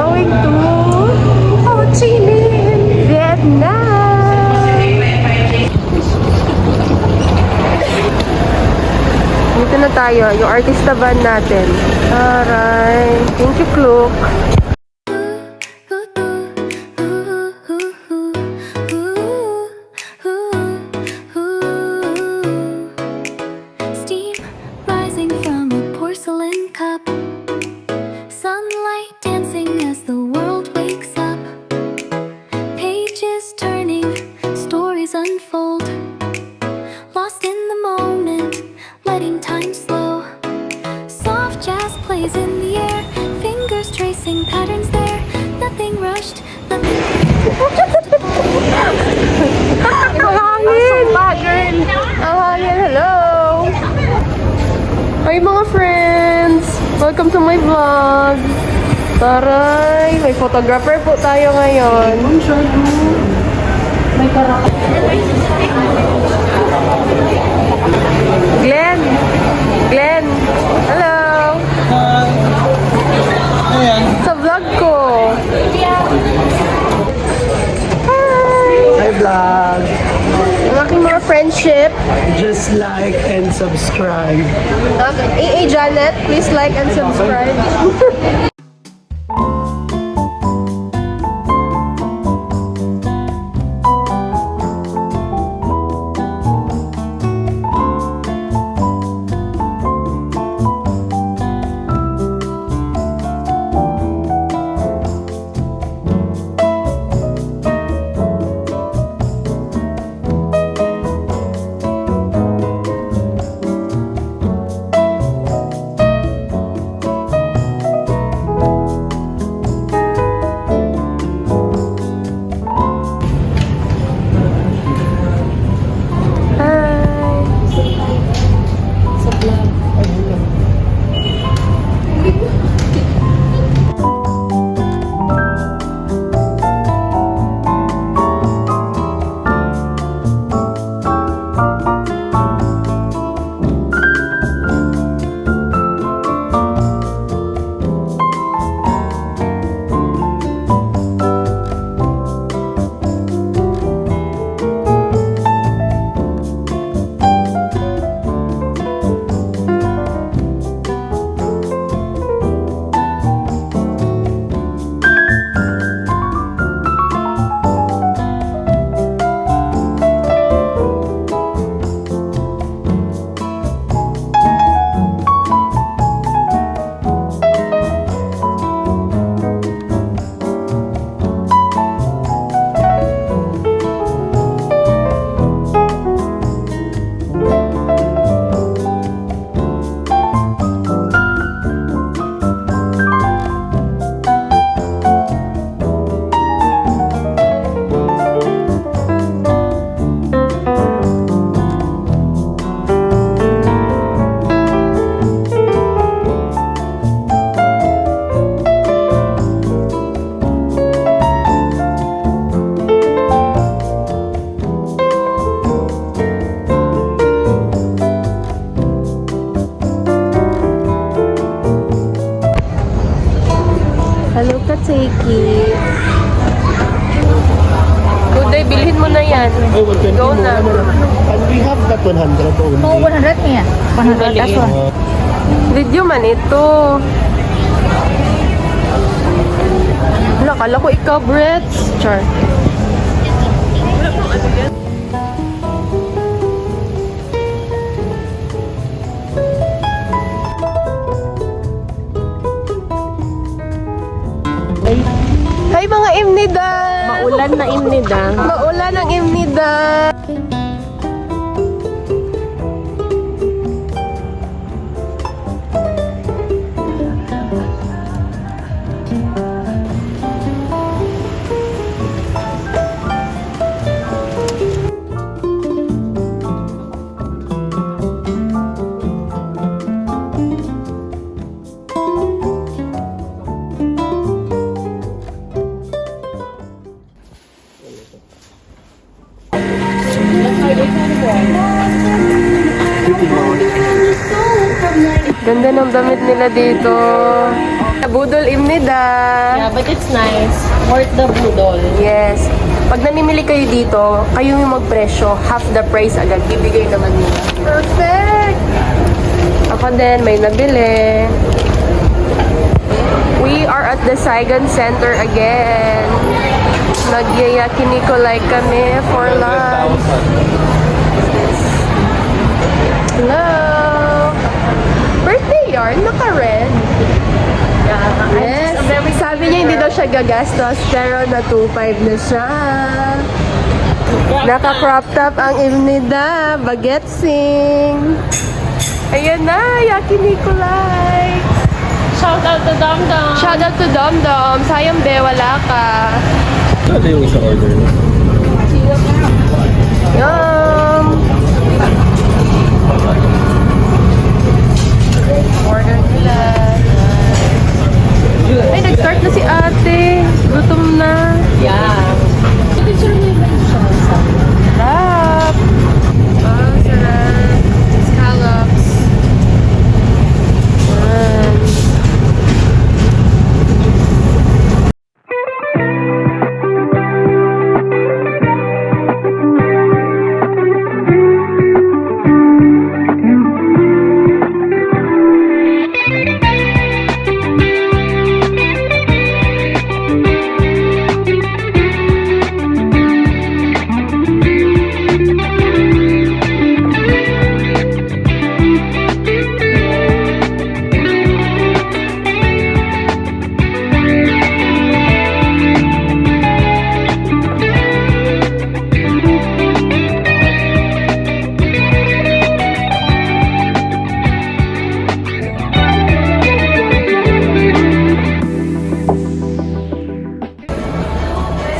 going to Ho Chi Minh, Vietnam. Dito na tayo, yung artista van natin. Aray. Thank you, Klook. Unfold, lost in the moment, letting time slow. Soft jazz plays in the air, fingers tracing patterns there. Nothing rushed, nothing. Ang hangin! Ang hangin, hello! Hi mga friends! Welcome to my vlog! Taray! May photographer po tayo ngayon. Glenn! Glenn! Hello! Sa vlog ko! Hi vlog! Ang aking mga friendship. Just like and subscribe. AA Janet, please like and subscribe. Hello, Kateki. Today, bilhin mo na yan. Oh, 120 Go more. na. And we have that 100 only. Oh, 100 niya. 100. That's one. Video man ito. Wala, kala ko ikaw, Brett. Char. Hi mga imnida! Maulan na imnida. Maulan ang imnida! Ganda ng damit nila dito. Budol budol, Imnida. Yeah, but it's nice. Worth the budol. Yes. Pag namimili kayo dito, kayo yung magpresyo. Half the price agad. Bibigay naman nila. Perfect! Ako din, may nabili. We are at the Saigon Center again. Nagyayaki Nicolay kami for lunch. Hello! Birthday yarn? Naka-red. Yes. Sabi niya hindi daw siya gagastos, pero na 2.5 na siya. Naka-crop top ang Imnida. Bagetsing. Ayan na, Yaki Nicolay. Shout out to Dom Dom. Shout out to Dom Dom. Sayang be, wala ka. Ano yung isang order mo? Yum! Order nila. Ay, nag-start na si ate. Gutom na. Yeah. Picture mo yung Sarap! Oh, sarap. Scallops. Yan.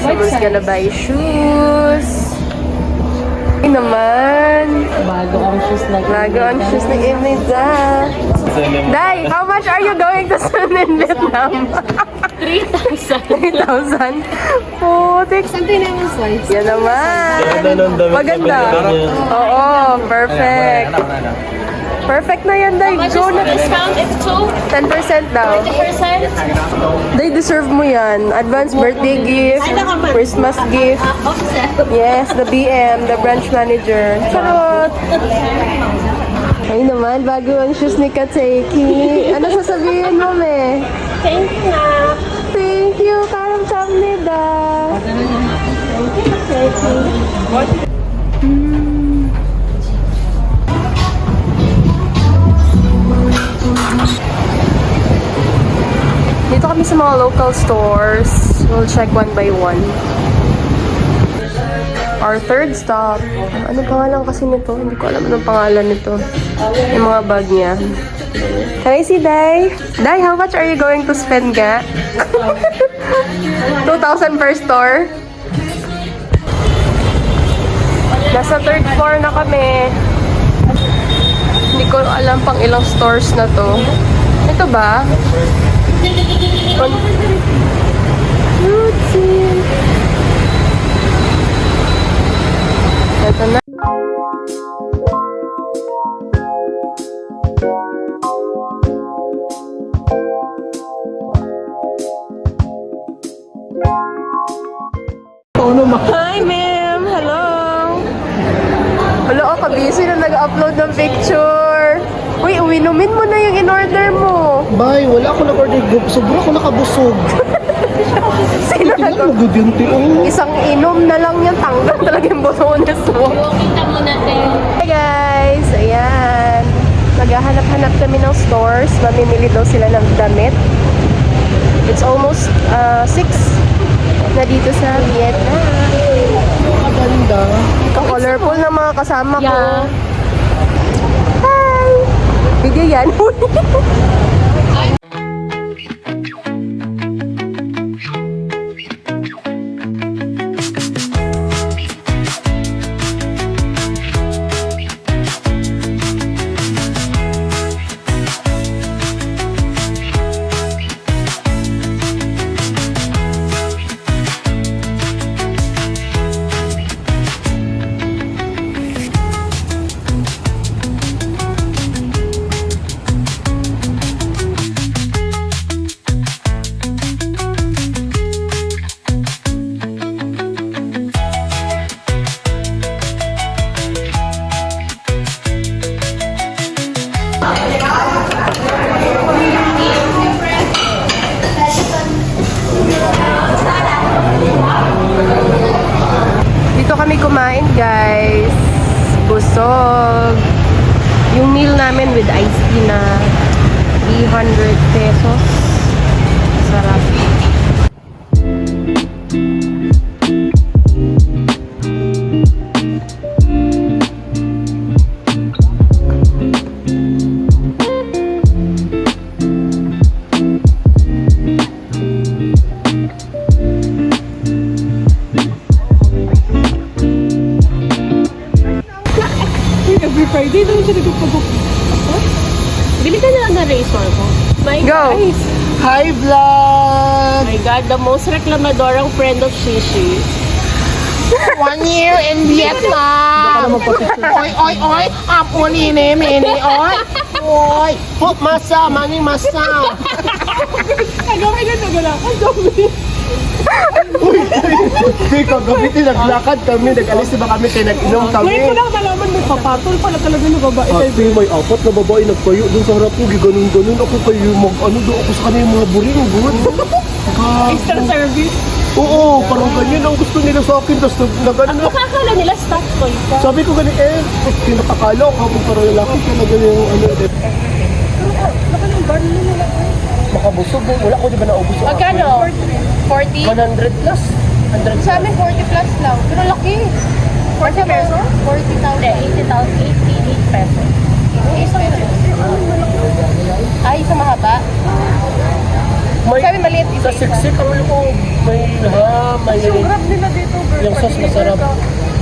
Someone's gonna buy shoes. Ay naman. bago ang shoes na Bago ang shoes ng Imnida. Dai, how much are you going to spend in Vietnam? 3,000. 3,000? Putik. Yan naman. Maganda. Oo, perfect. Perfect na yan, Dai. Much Go is na. the discount? It's 10% daw. 20%? They deserve mo yan. Advance birthday gift, Christmas gift. Offset. Yes, the BM, the branch manager. Charot! Ay naman, bago ang shoes ni Kateki. Ano sasabihin mo, me? Thank you na. Thank you, Karam Kamnida. Dito kami sa mga local stores. We'll check one by one. Our third stop. Ano pangalan kasi nito? Hindi ko alam anong pangalan nito. Yung mga bag niya. Can I see Dai? Dai, how much are you going to spend ga? 2,000 per store? Nasa third floor na kami. Hindi ko alam pang ilang stores na to. Ito ba? Cutesy. Ito na. Hi, ma'am! Hello! Hello, kabisi na nag-upload ng picture. Uy, uwinumin mo na yung in-order mo. Bay, wala ako nag-order group. Sobra ako nakabusog. Sino Tingnan nag- mo, good yun, oh. Isang inom na lang yan. Tanggal talaga yung botones mo. Kita mo natin. Hi guys! Ayan. Maghahanap-hanap kami ng stores. Mamimili daw sila ng damit. It's almost 6 na dito sa Vietnam. Maganda. Ka-colorful na mga kasama ko. Yeah. Hi! Video yan. namin with iced tea na 300 pesos. Sarap. Every Friday naman siya nagpapabok. Bili ka na lang ng razor ko. My Go! guys. Hi, vlog! My God, the most reklamadorang friend of Shishi. 1 year in Vietnam! Oy! Apo ni mini, oy! Oy! Pop masa, mani masa! Uy, kagabi naglakad kami, nag-alis na ba kami kayo nag-inom kami? Ngayon ko lang nalaman may papatol pala talaga ng babae. Ate, may apat na babae nagpayo dun sa harap ko, giganon-ganon ako kayo, mag-ano doon ako sa kanila yung mga buring, good. Extra service. Oo, parang ganyan ang gusto nila sa akin, tapos nag-ano na. Makakala nila staff ko ito. Sabi ko ganun, kinakakala ko kung parang lalaki ka na ganyan yung ano. Makabusog, wala ko di ba naubos ako? Magkano? 40? 100 plus. 100 Sa amin 40 plus lang. Pero laki. 40 pesos? 40,000. 80,000, 88 pesos. Ay, sa mahaba? May, Sabi maliit. sa siksik ang loob. May may Grab nila dito, girl. yung sauce masarap.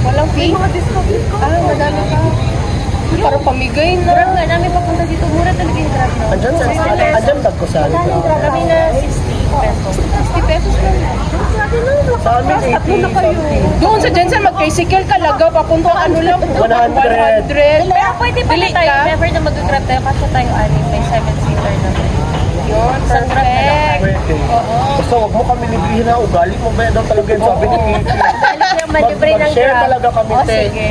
Walang fee? Mga discount. Ah, madami pa. Parang pamigay na. Grab nga namin papunta dito. Mura talaga yung grab na. Andyan sa andyan tagkusan. Kami na 60 pesos. 60 pesos lang. Sa amin 80 Doon sa Jensen, mag-tricycle ka laga. Papunta ano lang. 100. 100. Pero pwede pala Dili tayo. ka? Never na mag-grab tayo kasi tayo anim. May 7-seater na. Yun, perfect. Pwede. Basta wag mo kami librihin na ugali mo ba daw talaga yun sabi ni Miki. Dali lang malibre ng Mag-share grab. talaga kami, O, te. sige.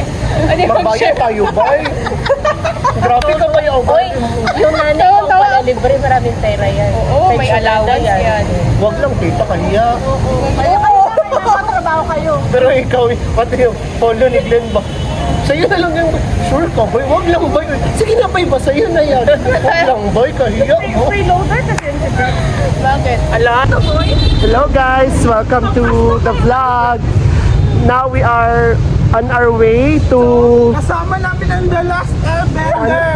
Magbayad tayo, bay. Grabe ka ba yung Oy, yung nanay ko pala libre, maraming pera yan. Oo, may Pensyonada allowance yan. Wag lang tita kahiya. Trabaho kayo. Pero ikaw, pati yung polo ni Glenn ba? Sa'yo na lang yung, sure ka boy? Wag lang boy. Sige na bay ba? Sa'yo na yan. Wag lang boy, kahiya mo. Freeloader kasi yun si Grab. Bakit? Hello guys, welcome to the vlog. Now we are on our way to... Kasama namin ang The Last Airbender.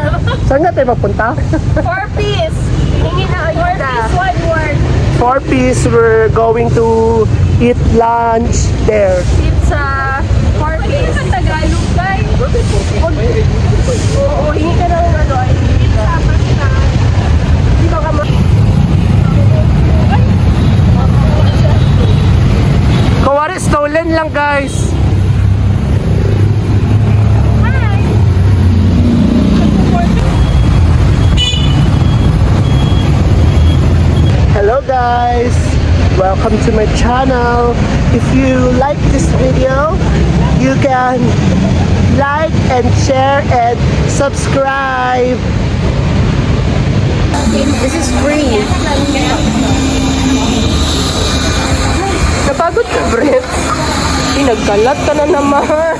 Saan na tayo magpunta? 4 piece. Hingi na ayuda. 1 word. 4 piece, we're going to eat lunch there. Pizza. 4 piece. Ang Tagalog, guys. Oo, hingi ka ng ano, ay pizza. Di ba ka Kawari, stolen lang guys. Hello guys, welcome to my channel. If you like this video, you can like and share and subscribe. This is free. Napagod ka, Brett. Nagkalat ka na naman.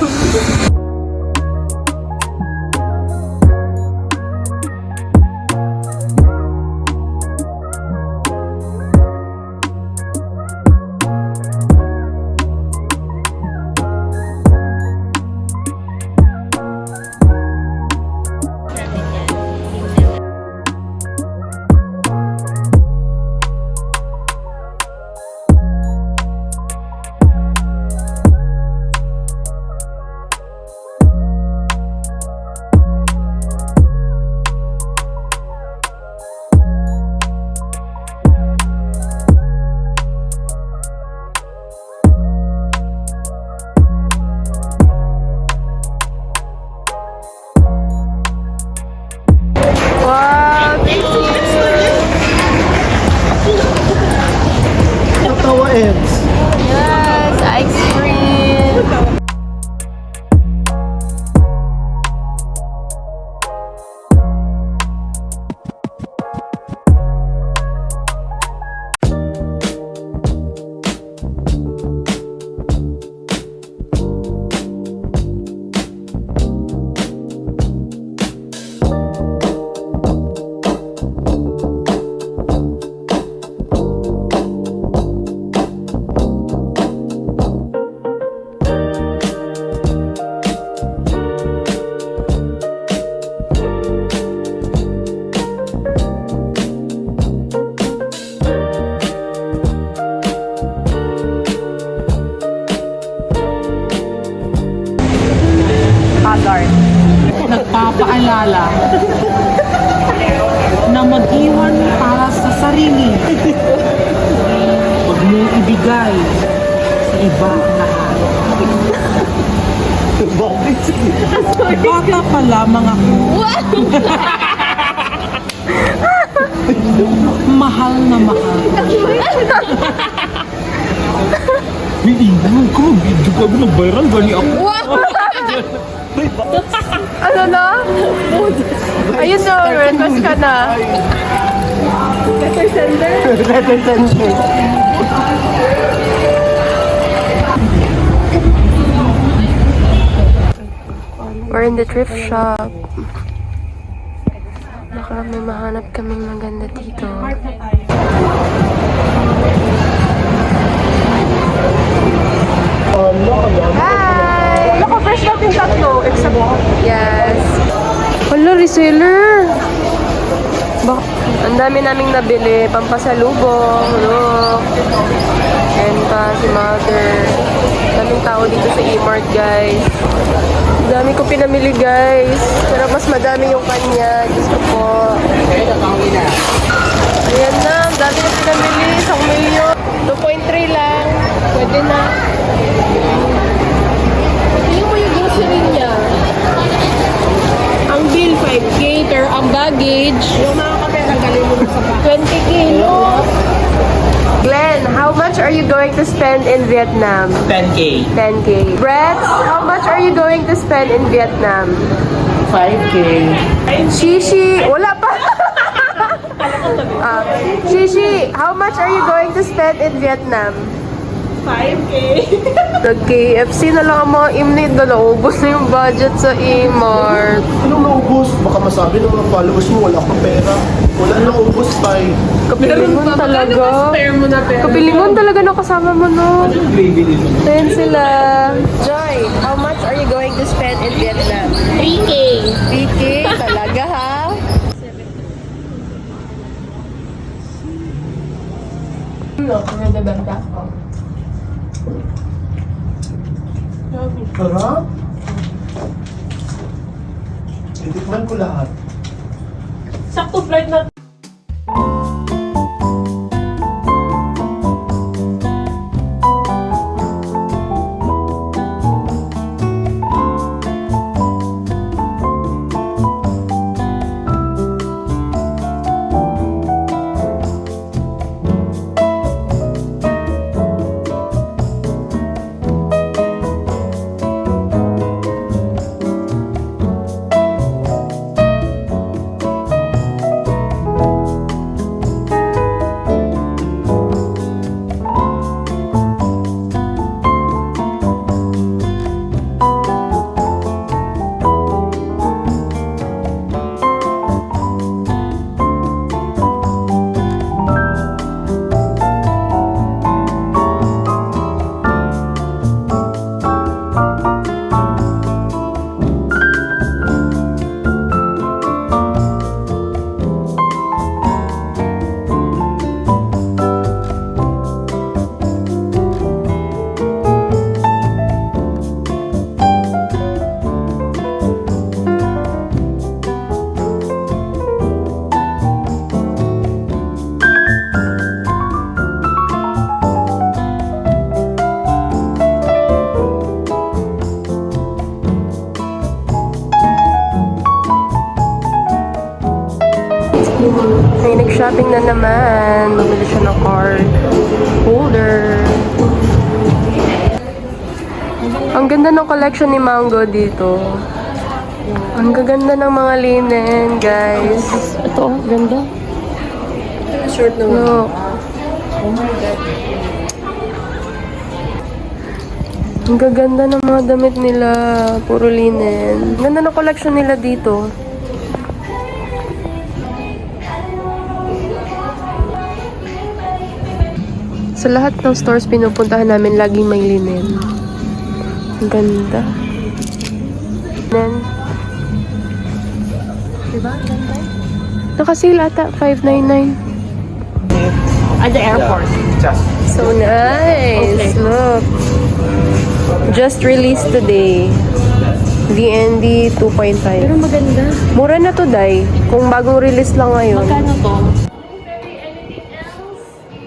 mag-alala na mag-iwan para sa sarili. Huwag mong ibigay sa iba lahat. Bata pa lamang ako. Mahal na mahal. May ingay ko. Video ka mo nag-viral. Bali ako. Ano na? Ayun na, request ka na. Letter sender? Letter sender. We're in the thrift shop. Baka may mahanap kaming maganda dito. Hi! Naku, fresh natin tatlo. Except, yes. Hala, reseller. Ang dami naming nabili. Pampasalubong. Look. And pa, si mother. Daming tao dito sa E-Mart, guys. Dami ko pinamili, guys. Pero mas madami yung kanya. Diyos ko po. Ayan na. Ang dami na pinamili. 1,000,000. 2.3 lang. Pwede na. Tingnan mo yung grocery niya. Ang bill, 5K. Pero ang baggage, yung mga kapera, galing mo sa 20 kilos. Glenn, how much are you going to spend in Vietnam? 10K. 10K. Brett, how much are you going to spend in Vietnam? 5K. Shishi, wala pa. Shishi, how much are you going to spend in Vietnam? 5K. Nag-KFC na lang ang mga imnit na naubos na yung budget sa E-Mart. Anong naubos? Baka masabi ng mga followers mo, wala akong pera. Wala nang naubos, tay. Kapilingon talaga. Spare mo na pera. Kapilingon talaga na kasama mo, no? Ayan sila. Joy, how much are you going to spend in Vietnam? 3K. 3K talaga, ha? Sarap. Titikman ko lahat. Sakto flight na. May nag-shopping na naman. Bumili siya ng card holder. Ang ganda ng collection ni Mango dito. Ang gaganda ng mga linen, guys. Ito, ganda. Short na Look. Ang gaganda ng mga damit nila. Puro linen. Ganda ng collection nila dito. Sa lahat ng stores pinupuntahan namin, laging may linen. Ang ganda. Linen. Diba? Ang ganda. Naka-sale ata, $5.99. At the airport. Just. So nice. Okay. Look. Just released today. VND 2.5. Pero maganda. Mura na to, Day. Kung bagong release lang ngayon. Magkano to?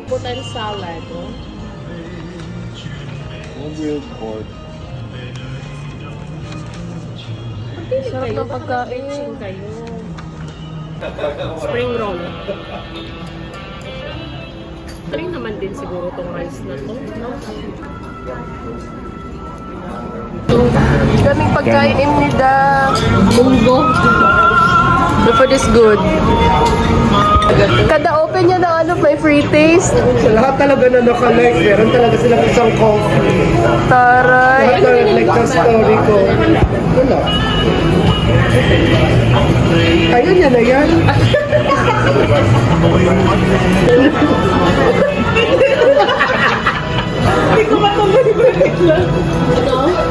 Putan salad. Oh. Sarap ng pagkain. Kayo. Spring roll. Spring naman din siguro tong rice na to, no? Kaming pagkain ni Da. Munggo. The food is good. Kada open niya ng ano, may free taste. Sa lahat talaga na nakalike, meron talaga silang isang coffee. Taray. Lahat na like sa story ko. Wala. Ayun yan na yan.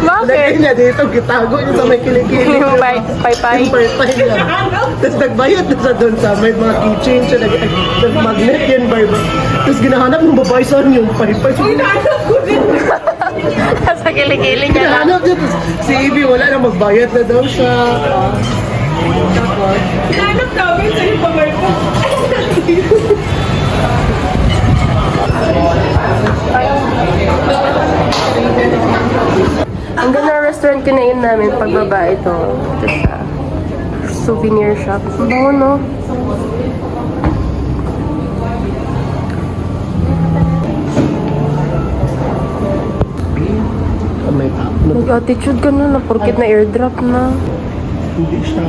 Bakit? Lagay niya dito, gitago niya sa may kilikili. Yung pay-pay. Yung pay-pay lang. Tapos nagbayad na sa doon sa may mga keychain siya. Nag-magnet yan, barba. Tapos ginahanap ng babae saan yung pay-pay. So, Sa kilikili niya lang. ginahanap niya. Tapos si Ivy wala na, magbayad na daw siya. Hanap namin sa yung pamay ko. Ang ganda ng restaurant kinain namin pagbaba ito. Ito siya. Souvenir shop. Ang bango, no? May tap. Nag-attitude ka na porket na airdrop na. Hindi siya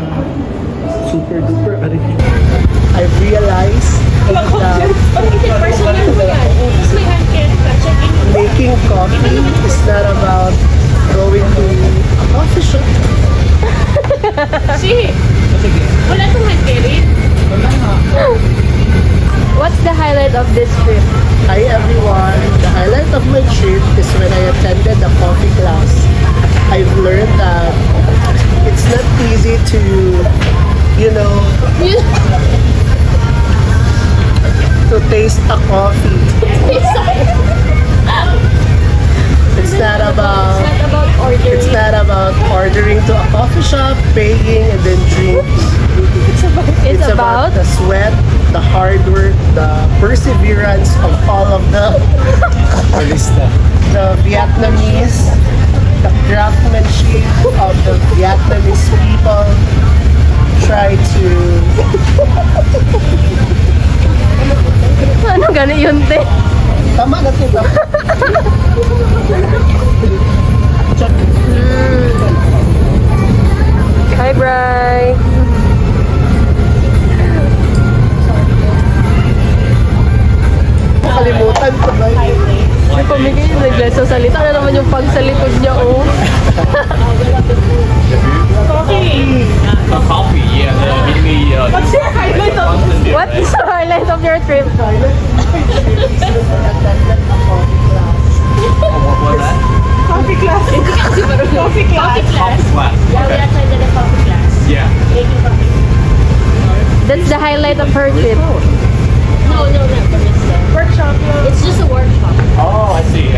super duper arif. I realized that Personal mo yan. Tapos may hand care ka. Check in. making coffee is not about going to a coffee shop. Si. Wala tong hand care. What's the highlight of this trip? Hi everyone! The highlight of my trip is when I attended a coffee class. I've learned that it's not easy to, you know, to taste a coffee. It's not about it's not about ordering to a coffee shop, paying, and then drink. It's about the sweat, the hard work, the perseverance of all of the Vietnamese, the craftsmanship of the Vietnamese people. Try to Ano gano'n yun, te? tama na ito. Hi, Bri! Kalimutan ko ba yun? May pamigay yung nagleso salita. Ano naman yung pagsalikod niya, oh? Coffee, yeah. Mainly, What's your highlight of What is the highlight of your trip? coffee class? Coffee class. class. Yeah, we attended a coffee class. Yeah. Making coffee. That's the highlight of her trip. No, not the workshop. It's just a workshop. Oh, I see.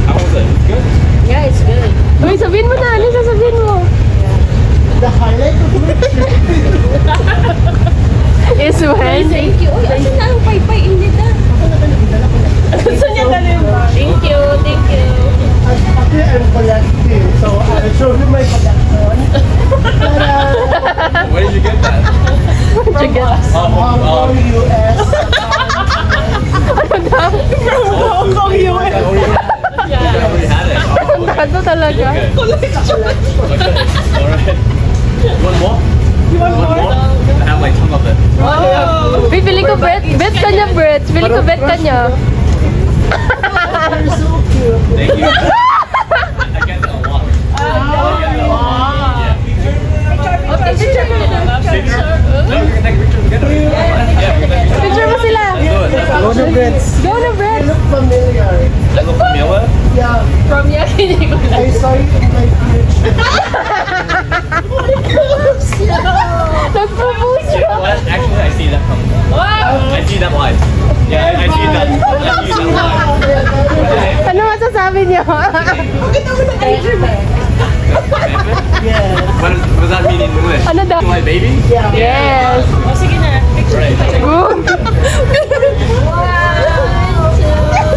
How was it? Good? Yeah, it's good. Uy, sabihin mo na. Ano sasabihin mo? The highlight of my trip Is when? Thank you. Uy, asan na ang pay-pay? Hindi na. Gusto niya dalhin ba? Thank you. Actually, I'm collecting, so I'll show you my collection. Where did you get that? Where'd you get? Oh, Hong Kong, US. Hong Kong, US. I already had it. Oh, Ano talaga? okay. Alright. One more? You want more? I have like some of it. Uy, feeling ko bet ka niya, Brett. Feeling ko bet ka niya. You're so cute. Thank you. I get it a lot. Okay, picture ko na. Picture? No, we're gonna take a picture together. Yeah, we're gonna take a picture. Picture mo sila. Let's do it. Go to Brits. Go na, Brett. You look familiar. I look familiar. Yeah, From Yakini ko lang. I saw you in my future. Nag-propose siya. What? Actually, I see that from. I see that live. Yeah, I see that. I see that live. Ano masasabi niyo? Bakit ako nag-age mo? my baby? Yes. O, sige na. Picture. Right. Good.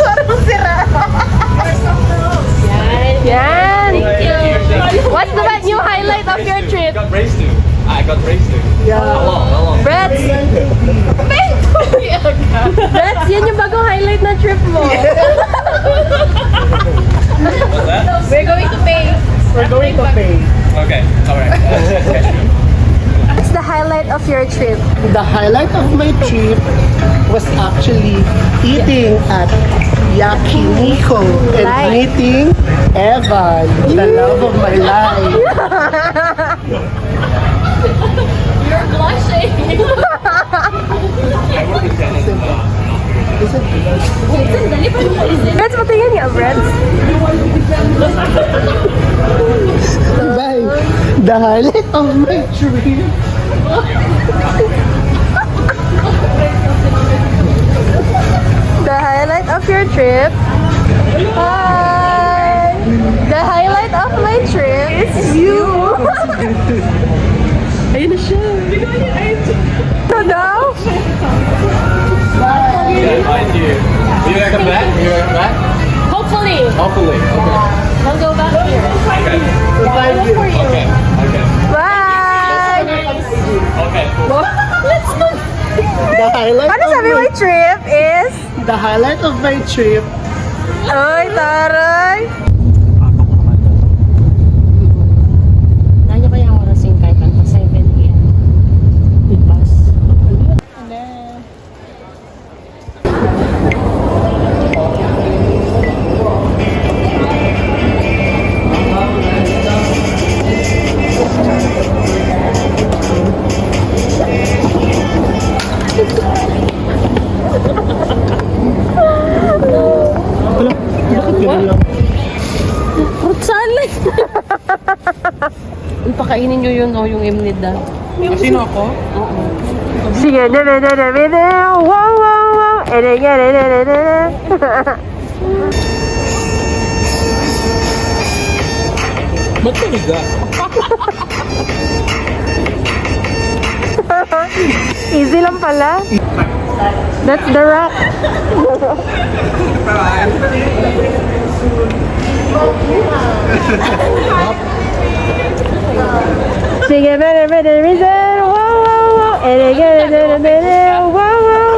Parang sira. Yan. What's the new highlight of your trip? Got raised to. I got raised to. Yeah. How long? Brett, Brett, yan yung bagong highlight na trip mo. What's that? We're going to pay. We're going to pay. Okay. Alright. What's the highlight of your trip? The highlight of my trip was actually eating at Yakiniku and meeting Evan, the love of my life. You're blushing. Brett, patingin nga, Brett. Bye. The highlight of my trip. The highlight of your trip. Hi. The highlight of my trip is you. Ayun na siya. Ano daw? Yeah, bye to you. You gonna come back? You gonna come back? Hopefully. Hopefully. Okay. I'll go back here. Okay. Thank you. Okay. Okay. Bye. Okay. The highlight Ano of sabi my my trip is? the highlight of my trip. Ay, taray. Nanyo kaya ang oras yung kahit ano, 7 a.m. With bus. Fruit salad! Pakainin nyo yun o yung imnida. Sino ako? Sige, wow, wow, wow. Ba't talaga? Easy lang pala. That's the rock. Sige, wow, wow, wow. Wow, wow, wow.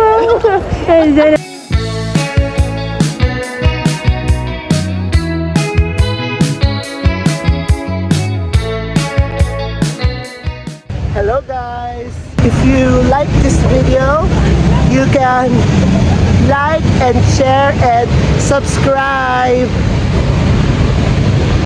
Hello guys! If you like this video, you can like and share and subscribe.